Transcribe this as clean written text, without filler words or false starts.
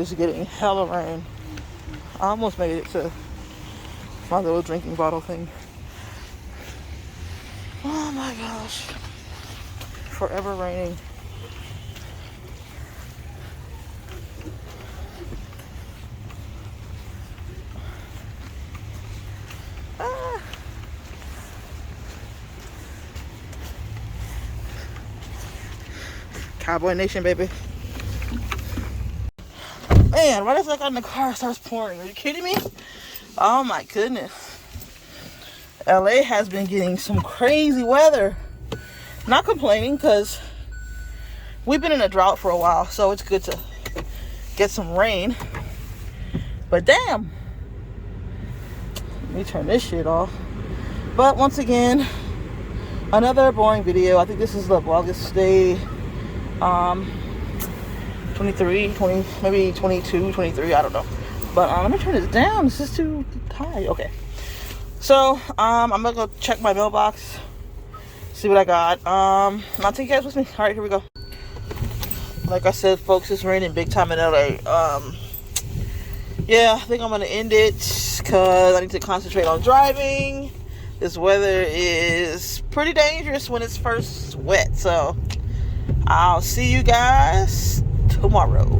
is getting hella rain. I almost made it to my little drinking bottle thing. Oh my gosh. Forever raining. Cowboy Nation, baby. Man, right after I got in the car, it starts pouring. Are you kidding me? Oh my goodness. LA has been getting some crazy weather. Not complaining, because we've been in a drought for a while, so it's good to get some rain. But damn. Let me turn this shit off. But once again, another boring video. I think this is the Vlogmas day 23, 20, maybe 22, 23, I don't know. But let me turn this down. This is too high. Okay. So, I'm gonna go check my mailbox, see what I got. I'll take you guys with me. All right, here we go. Like I said, folks, it's raining big time in LA. Yeah, I think I'm gonna end it because I need to concentrate on driving. This weather is pretty dangerous when it's first wet. So, I'll see you guys tomorrow.